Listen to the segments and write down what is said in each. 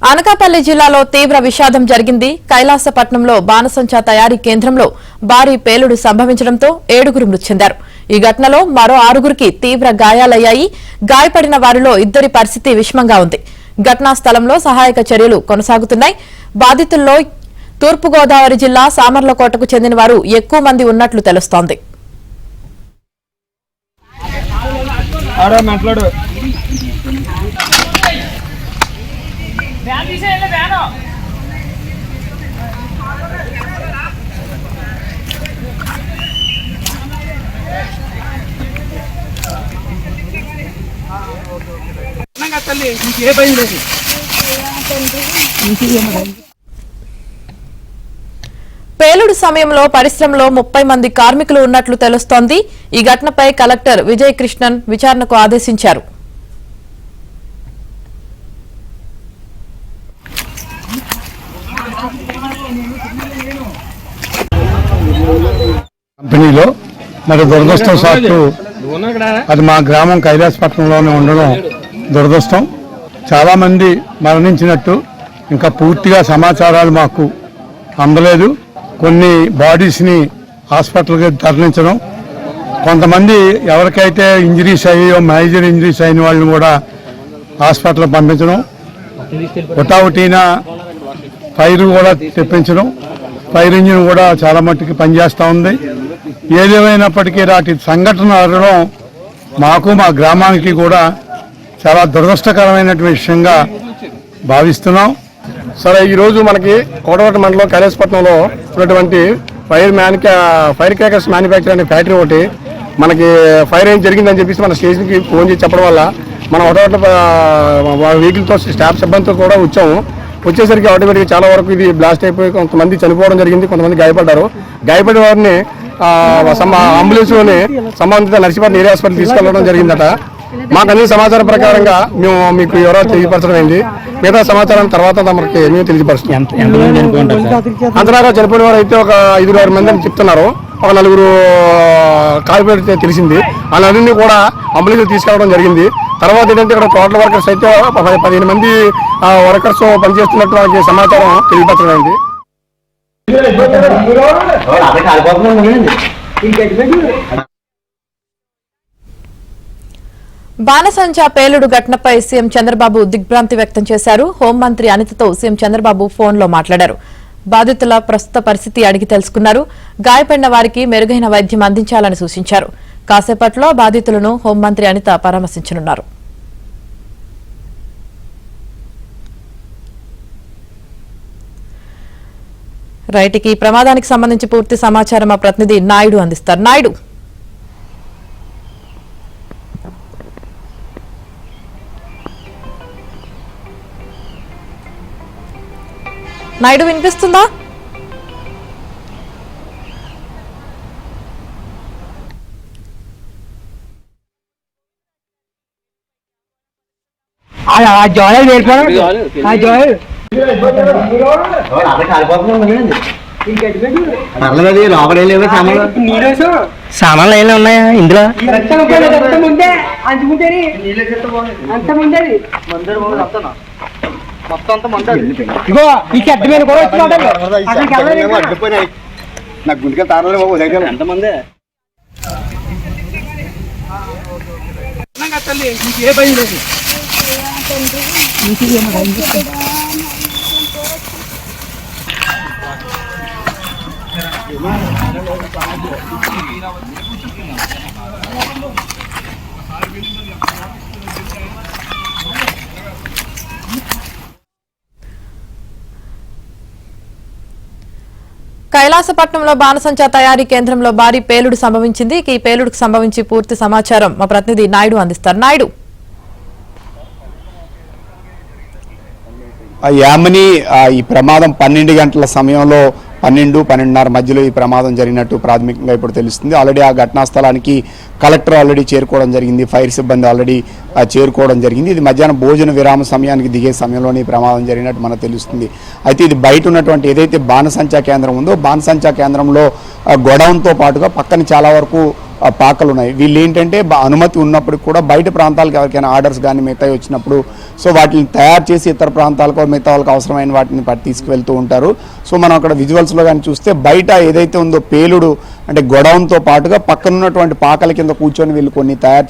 అనకాపల్లి జిల్లాలో తీవ్ర విషాదం జరిగింది. కైలాసపట్నంలో బాణసంచా తయారీ కేంద్రంలో భారీ పేలుడు సంభవించడంతో 7గురు మృతి చెందారు. ఈ ఘటనలో మరో 6గురికి తీవ్ర గాయాలయ్యాయి. గాయపడిన వారిలో 2 పరిస్థితి విషమంగా ఉంది. ఘటనా స్థలంలో సహాయక చర్యలు కొనసాగుతున్నాయి. బాధితుల్లో తూర్పుగోదావరి జిల్లా సామర్లకోటకు చెందిన వారు ఎక్కువ మంది ఉన్నట్లు తెలుస్తోంది. పేలుడు సమయంలో పరిశ్రమలో 30 మంది కార్మికులు ఉన్నట్లు తెలుస్తోంది. ఈ ఘటనపై కలెక్టర్ విజయ్ కృష్ణన్ విచారణకు ఆదేశించారు. కంపెనీలో మరి దురదృష్టవశాత్తు అది మా గ్రామం కైలాసపట్నంలోనే ఉండడం దురదృష్టం. చాలా మంది మరణించినట్టు ఇంకా పూర్తిగా సమాచారాలు మాకు అందలేదు. కొన్ని బాడీస్ని హాస్పిటల్కి తరలించడం, కొంతమంది ఎవరికైతే ఇంజరీస్ అయ్యో మేజర్ ఇంజరీస్ అయిన వాళ్ళని కూడా హాస్పిటల్కి పంపించడం, ఒకటిన ఫైర్ కూడా తెప్పించడం, ఫైర్ ఇంజిన్ కూడా చాలా మట్టుకు పనిచేస్తూ ఉంది. ఏదేమైనప్పటికీ నాటి సంఘటన జరగడం మాకు మా గ్రామానికి కూడా చాలా దురదృష్టకరమైనటువంటి విషయంగా భావిస్తున్నాం. సరే, ఈరోజు మనకి కోటవట మండలం కైలాసపట్నంలో ఉన్నటువంటి ఫైర్ క్రాకర్స్ మ్యానుఫ్యాక్చర్ అనే ఫ్యాక్టరీ ఒకటి మనకి ఫైర్ ఏం జరిగిందని చెప్పేసి మన స్టేషన్కి ఫోన్ చేసి చెప్పడం వల్ల మన ఒకటోట వెహికల్తో స్టాఫ్ సిబ్బందితో కూడా వచ్చేసరికి ఆటోమేటిక్గా చాలా వరకు ఇది బ్లాస్ట్ అయిపోయి కొంతమంది చనిపోవడం జరిగింది, కొంతమంది గాయపడ్డారు. గాయపడిన వారిని అంబులెన్స్లోనే సంబంధిత నర్సీపట్నం ఏరియా హాస్పిటల్ తీసుకెళ్లడం జరిగిందట. మాకు అన్ని సమాచారం ప్రకారంగా మేము మీకు ఎవరో తెలియపరచడం అయింది. మిగతా సమాచారం తర్వాత మనకి మేము తెలియపరుస్తాం. అంతలాగా చనిపోయిన వారు అయితే ఒక 5-6 మంది అని చెప్తున్నారు. ఒక 4 కాలిపోయితే తెలిసింది. వాళ్ళన్నీ కూడా అంబులెన్స్ తీసుకెళ్ళడం జరిగింది. తర్వాత ఏంటంటే ఇక్కడ టోటల్ వర్కర్స్ అయితే 15 మంది వర్కర్స్ పనిచేస్తున్నట్టు వాళ్ళకి సమాచారం తెలియపరచడం అయింది. బాణసంచా పేలుడు ఘటనపై సీఎం చంద్రబాబు దిగ్భ్రాంతి వ్యక్తం చేశారు. హోంమంత్రి అనితతో సీఎం చంద్రబాబు ఫోన్లో మాట్లాడారు. బాధితుల ప్రస్తుత పరిస్థితి అడిగి తెలుసుకున్నారు. గాయపడిన వారికి మెరుగైన వైద్యం అందించాలని సూచించారు. కాసేపట్లో బాధితులను హోంమంత్రి అనిత పరామర్శించనున్నారు. రైట్కి ఈ ప్రమాదానికి సంబంధించి పూర్తి సమాచారం మా ప్రతినిధి నాయుడు అందిస్తారు. నాయుడు వినిపిస్తుందా? సామాన్లు ఏమైనా ఉన్నాయా ఇందులో? నాకు గుండెకి తారలే బాబు ఎంతమంది కైలాసపట్నంలో బాణసంచా తయారీ కేంద్రంలో భారీ పేలుడు సంభవించింది. ఈ పేలుడుకు సంబంధించి పూర్తి సమాచారం మా ప్రతినిధి నాయుడు అందిస్తారు. నాయుడు, యామిని ఈ ప్రమాదం 12 గంటల సమయంలో 12-12:30 మధ్యలో ఈ ప్రమాదం జరిగినట్టు ప్రాథమికంగా ఇప్పుడు తెలుస్తుంది. ఆల్రెడీ ఆ ఘటనా స్థలానికి కలెక్టర్ ఆల్రెడీ చేరుకోవడం జరిగింది, ఫైర్ సిబ్బంది ఆల్రెడీ చేరుకోవడం జరిగింది. ఇది మధ్యాహ్నం భోజన విరామ సమయానికి దిగే సమయంలోనే ఈ ప్రమాదం జరిగినట్టు మనకు తెలుస్తుంది. అయితే ఇది బయట ఉన్నటువంటి ఏదైతే బాణసంచా కేంద్రం ఉందో బాణసంచా కేంద్రంలో గొడౌన్తో పాటుగా పక్కన చాలా వరకు పాకలు ఉన్నాయి. వీళ్ళు ఏంటంటే అనుమతి ఉన్నప్పుడు కూడా బయట ప్రాంతాలకు ఎవరికైనా ఆర్డర్స్ కానీ మిగతా వచ్చినప్పుడు సో వాటిని తయారు చేసి ఇతర ప్రాంతాలకు మిగతా వాళ్ళకి అవసరమైన వాటిని తీసుకువెళ్తూ ఉంటారు. సో మనం అక్కడ విజువల్స్లో కానీ చూస్తే బయట ఏదైతే ఉందో పేలుడు అంటే గొడవంతో పాటుగా పక్కన ఉన్నటువంటి పాకల కింద కూర్చొని వీళ్ళు కొన్ని తయారు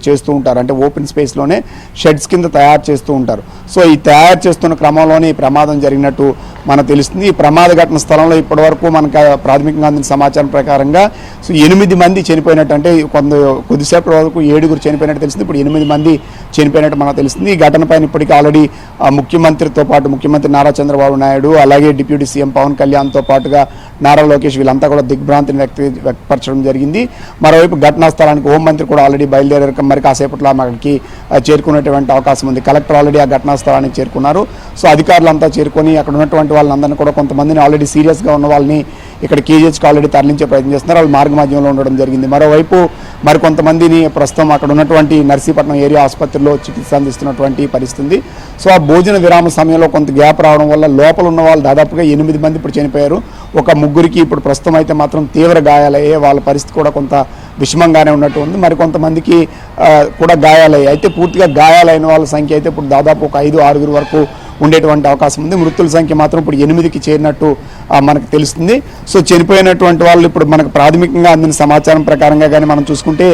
చేస్తూ ఉంటారు. అంటే ఓపెన్ స్పేస్లోనే షెడ్స్ కింద తయారు చేస్తూ ఉంటారు. సో ఈ తయారు చేస్తున్న క్రమంలోనే ఈ ప్రమాదం జరిగినట్టు మనకు తెలుస్తుంది. ఈ ప్రమాద ఘటన స్థలంలో ఇప్పటివరకు మనకు ప్రాథమికంగా అందిన సమాచారం ప్రకారంగా సో 8 మంది చనిపోయినట్టు, అంటే కొద్దిసేపటి వరకు 7 చనిపోయినట్టు తెలిసింది. ఇప్పుడు 8 మంది చనిపోయినట్టు మనకు తెలుస్తుంది. ఈ ఘటన పైన ఇప్పటికీ ఆల్రెడీ ముఖ్యమంత్రితో పాటు ముఖ్యమంత్రి నారా చంద్రబాబు నాయుడు, అలాగే డిప్యూటీ సీఎం పవన్ కళ్యాణ్తో పాటుగా నారా లోకేష్ వీళ్ళంతా కూడా దిగ్భ్రాంతిని వ్యక్తపరచడం జరిగింది. మరోవైపు ఘటనా స్థలానికి హోంమంత్రి కూడా ఆల్రెడీ బయలుదేరారు. మరి కాసేపట్లో అక్కడికి చేరుకునేటువంటి అవకాశం ఉంది. కలెక్టర్ ఆల్రెడీ ఆ ఘటనా స్థలానికి చేరుకున్నారు. సో అధికారులంతా చేరుకొని అక్కడ ఉన్నటువంటి వాళ్ళందరినీ కూడా కొంతమందిని ఆల్రెడీ సీరియస్గా ఉన్న వాళ్ళని ఇక్కడ కేజీహెచ్కి ఆల్రెడీ తరలించే ప్రయత్నం చేస్తున్నారు. వాళ్ళు మార్గ మధ్యంలో ఉండడం జరిగింది. మరోవైపు మరికొంతమందిని ప్రస్తుతం అక్కడ ఉన్నటువంటి నర్సీపట్నం ఏరియా ఆసుపత్రిలో చికిత్స అందిస్తున్నటువంటి పరిస్థితి. సో ఆ భోజన విరామ సమయంలో కొంత గ్యాప్ రావడం వల్ల లోపల ఉన్న వాళ్ళు దాదాపుగా 8 మంది ఇప్పుడు చనిపోయారు. ఒక 3 ఇప్పుడు ప్రస్తుతం అయితే మాత్రం తీవ్ర గాయాలయ్యే, వాళ్ళ పరిస్థితి కూడా కొంత విషమంగానే ఉన్నట్టు ఉంది. మరికొంతమందికి కూడా గాయాలయ్యాయి. అయితే పూర్తిగా గాయాలైన వాళ్ళ సంఖ్య అయితే ఇప్పుడు దాదాపు ఒక 5-6 వరకు ఉండేటువంటి అవకాశం ఉంది. మృతుల సంఖ్య మాత్రం ఇప్పుడు 8కి చేరినట్టు మనకు తెలుస్తుంది. సో చనిపోయినటువంటి వాళ్ళు ఇప్పుడు మనకు ప్రాథమికంగా అందిన సమాచారం ప్రకారంగా కానీ మనం చూసుకుంటే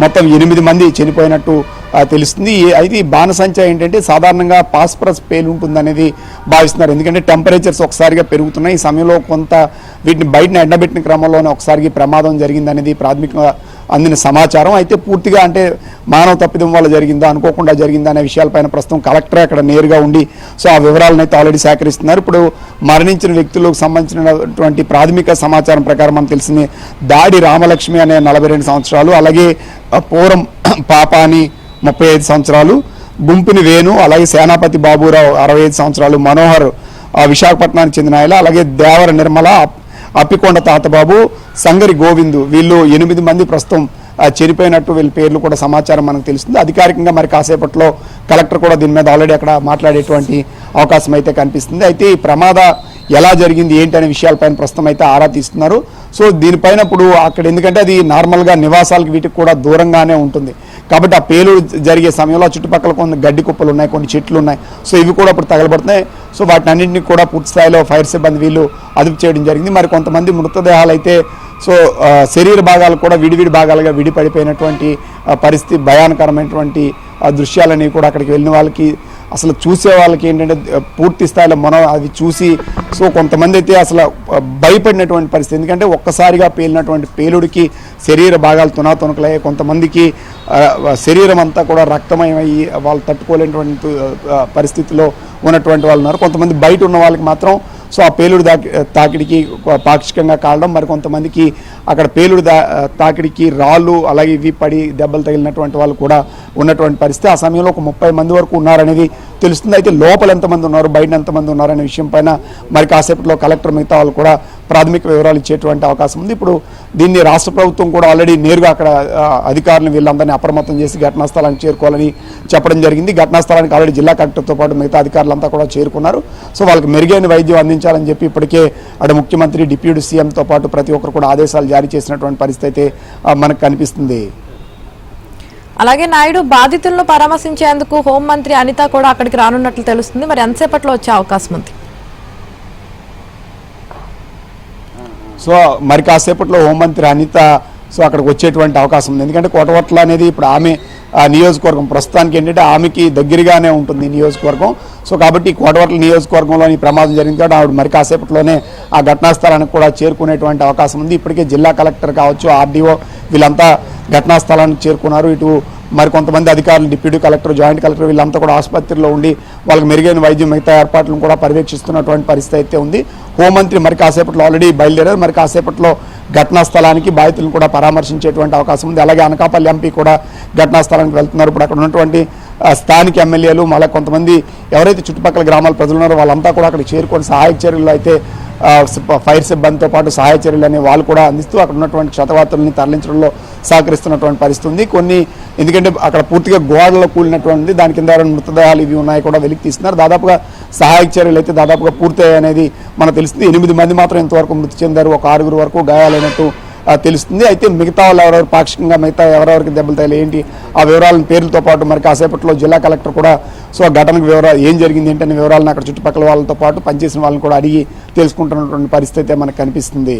మొత్తం 8 మంది చనిపోయినట్టు తెలుస్తుంది. అయితే ఈ బాణసంచా ఏంటంటే సాధారణంగా పాస్పరస్ పేలుంటుందనేది భావిస్తున్నారు. ఎందుకంటే టెంపరేచర్స్ ఒకసారిగా పెరుగుతున్నాయి. ఈ సమయంలో కొంత వీటిని బయటను ఎండబెట్టిన క్రమంలోనే ఒకసారికి ప్రమాదం జరిగిందనేది ప్రాథమికంగా అందిన సమాచారం. అయితే పూర్తిగా అంటే మానవ తప్పిదం వల్ల జరిగిందా, అనుకోకుండా జరిగిందా అనే విషయాలపైన ప్రస్తుతం కలెక్టర్ అక్కడ నేరుగా ఉండి సో ఆ వివరాలను అయితే ఆల్రెడీ సేకరిస్తున్నారు. ఇప్పుడు మరణించిన వ్యక్తులకు సంబంధించినటువంటి ప్రాథమిక సమాచారం ప్రకారం మనకు తెలిసింది దాడి రామలక్ష్మి అనే 42 సంవత్సరాలు, అలాగే పూరం పాపాని 35 సంవత్సరాలు, గుంపుని వేణు, అలాగే సేనాపతి బాబురావు 65 సంవత్సరాలు, మనోహర్ విశాఖపట్నానికి చెందిన ఆయన, అలాగే దేవర నిర్మల, అప్పికొండ తాతబాబు, సంగరి గోవిందు వీళ్ళు 8 మంది ప్రస్తుతం చనిపోయినట్టు వీళ్ళ పేర్లు కూడా సమాచారం మనకు తెలుస్తుంది. అధికారికంగా మరి కాసేపట్లో కలెక్టర్ కూడా దీని మీద ఆల్రెడీ అక్కడ మాట్లాడేటువంటి అవకాశం అయితే కనిపిస్తుంది. అయితే ఈ ప్రమాద ఎలా జరిగింది ఏంటి అనే విషయాలపైన ప్రస్తుతం అయితే ఆరా తీస్తున్నారు. సో దీనిపైన ఇప్పుడు అక్కడ ఎందుకంటే అది నార్మల్గా నివాసాలకు వీటికి కూడా దూరంగానే ఉంటుంది కాబట్టి ఆ పేలుడు జరిగే సమయంలో చుట్టుపక్కల కొన్ని గడ్డి కుప్పలు ఉన్నాయి, కొన్ని చెట్లు ఉన్నాయి. సో ఇవి కూడా ఇప్పుడు తగలబడుతున్నాయి. సో వాటిని అన్నింటినీ కూడా పూర్తి స్థాయిలో ఫైర్ సిబ్బంది వీళ్ళు అదుపు చేయడం జరిగింది. మరి కొంతమంది మృతదేహాలు అయితే సో శరీర భాగాలు కూడా విడివిడి భాగాలుగా విడిపడిపోయినటువంటి పరిస్థితి, భయానకరమైనటువంటి దృశ్యాలని కూడా అక్కడికి వెళ్ళిన వాళ్ళకి అసలు చూసే వాళ్ళకి ఏంటంటే పూర్తి స్థాయిలో మనం అది చూసి సో కొంతమంది అయితే అసలు భయపడినటువంటి పరిస్థితి. ఎందుకంటే ఒక్కసారిగా పేలినటువంటి పేలుడికి శరీర భాగాలు తునాతునకలయ్యాయి. కొంతమందికి శరీరం అంతా కూడా రక్తమయమయ్యి వాళ్ళు తట్టుకోలేనటువంటి పరిస్థితిలో ఉన్నటువంటి వాళ్ళు ఉన్నారు. కొంతమంది బయట ఉన్న వాళ్ళకి మాత్రం సో ఆ పేలుడు తాకిడికి పాక్షికంగా కావడం, మరి కొంతమందికి అక్కడ పేలుడు తాకిడికి రాళ్ళు అలాగే ఇవి పడి దెబ్బలు తగిలినటువంటి వాళ్ళు కూడా ఉన్నటువంటి పరిస్థితి. ఆ సమయంలో ఒక 30 మంది వరకు ఉన్నారనేది తెలుస్తుంది. అయితే లోపల ఎంతమంది ఉన్నారు, బయట ఎంతమంది ఉన్నారనే విషయం పైన మరి కాసేపట్లో కలెక్టర్ మిగతా వాళ్ళు కూడా ప్రాథమిక వివరాలు ఇచ్చేటువంటి అవకాశం ఉంది. ఇప్పుడు దీన్ని రాష్ట్ర ప్రభుత్వం కూడా ఆల్రెడీ నేరుగా అక్కడ అధికారులను వీళ్ళందరినీ అప్రమత్తం చేసి ఘటనా స్థలానికి చేరుకోవాలని చెప్పడం జరిగింది. ఘటనా స్థలానికి ఆల్రెడీ జిల్లా కలెక్టర్తో పాటు మిగతా అధికారులంతా కూడా చేరుకున్నారు. సో వాళ్ళకి మెరుగైన వైద్యం అందించాలని చెప్పి ఇప్పటికే అటు ముఖ్యమంత్రి, డిప్యూటీ సీఎంతో పాటు ప్రతి ఒక్కరు కూడా ఆదేశాలు జారీ చేసినటువంటి పరిస్థితి అయితే మనకు కనిపిస్తుంది. అలాగే నాయుడు బాధితులను పరామర్శించేందుకు హోంమంత్రి అనిత కూడా అక్కడికి రానున్నట్లు తెలుస్తుంది. మరి ఎంతసేపట్లో వచ్చే అవకాశం ఉంది? సో మరి కాసేపట్లో హోంమంత్రి అనిత సో అక్కడికి వచ్చేటువంటి అవకాశం ఉంది. ఎందుకంటే కోటవట్ల అనేది ఇప్పుడు ఆమె నియోజకవర్గం ప్రస్తుతానికి ఏంటంటే ఆమెకి దగ్గరగానే ఉంటుంది నియోజకవర్గం. సో కాబట్టి కోటవట్ల నియోజకవర్గంలోని ప్రమాదం జరిగింది కాబట్టి ఆవిడ మరి కాసేపట్లోనే ఆ ఘటనా స్థలానికి కూడా చేరుకునేటువంటి అవకాశం ఉంది. ఇప్పటికే జిల్లా కలెక్టర్ కావచ్చు, ఆర్డీఓ వీళ్ళంతా ఘటనా స్థలానికి చేరుకున్నారు. ఇటు మరి కొంతమంది అధికారులు, డిప్యూటీ కలెక్టర్, జాయింట్ కలెక్టర్ వీళ్ళంతా కూడా ఆసుపత్రిలో ఉండి వాళ్ళకి మెరుగైన వైద్యం మిగతా ఏర్పాట్లను కూడా పర్యవేక్షిస్తున్నటువంటి పరిస్థితి అయితే ఉంది. హోంమంత్రి మరి కాసేపట్లో ఆల్రెడీ బయలుదేరారు. మరి కాసేపట్లో ఘటనా స్థలానికి బాధితులను కూడా పరామర్శించేటువంటి అవకాశం ఉంది. అలాగే అనకాపల్లి ఎంపీ కూడా ఘటనా స్థలానికి వెళ్తున్నారు. ఇప్పుడు అక్కడ ఉన్నటువంటి స్థానిక ఎమ్మెల్యేలు మళ్ళీ కొంతమంది ఎవరైతే చుట్టుపక్కల గ్రామాల ప్రజలు ఉన్నారో వాళ్ళంతా కూడా అక్కడ చేరుకొని సహాయక చర్యలు అయితే ఫైర్ సిబ్బందితో పాటు సహాయ చర్యలు అనే వాళ్ళు కూడా అందిస్తూ అక్కడ ఉన్నటువంటి క్షతగాత్రుల్ని తరలించడంలో సహకరిస్తున్నటువంటి పరిస్థితి ఉంది. కొన్ని ఎందుకంటే అక్కడ పూర్తిగా గోడలో కూలినటువంటి దాని కింద మృతదేహాలు ఇవి ఉన్నాయి కూడా వెలికి తీస్తున్నారు. దాదాపుగా సహాయక చర్యలు అయితే దాదాపుగా పూర్తయ్యాయి అనేది మనకు తెలుస్తుంది. 8 మంది మాత్రం ఇంతవరకు మృతి చెందారు, ఒక 6 వరకు గాయాలైనట్టు తెలుస్తుంది. అయితే మిగతా వాళ్ళు ఎవరెవరు పాక్షికంగా మిగతా ఎవరెవరికి దెబ్బలు తగిలి ఏంటి ఆ వివరాలను పేర్లతో పాటు మరి కాసేపట్లో జిల్లా కలెక్టర్ కూడా సో ఘటనకు వివరాలు ఏం జరిగింది ఏంటనే వివరాలను అక్కడ చుట్టుపక్కల వాళ్ళతో పాటు పనిచేసిన వాళ్ళని కూడా అడిగి తెలుసుకుంటున్నటువంటి పరిస్థితి మనకు కనిపిస్తుంది.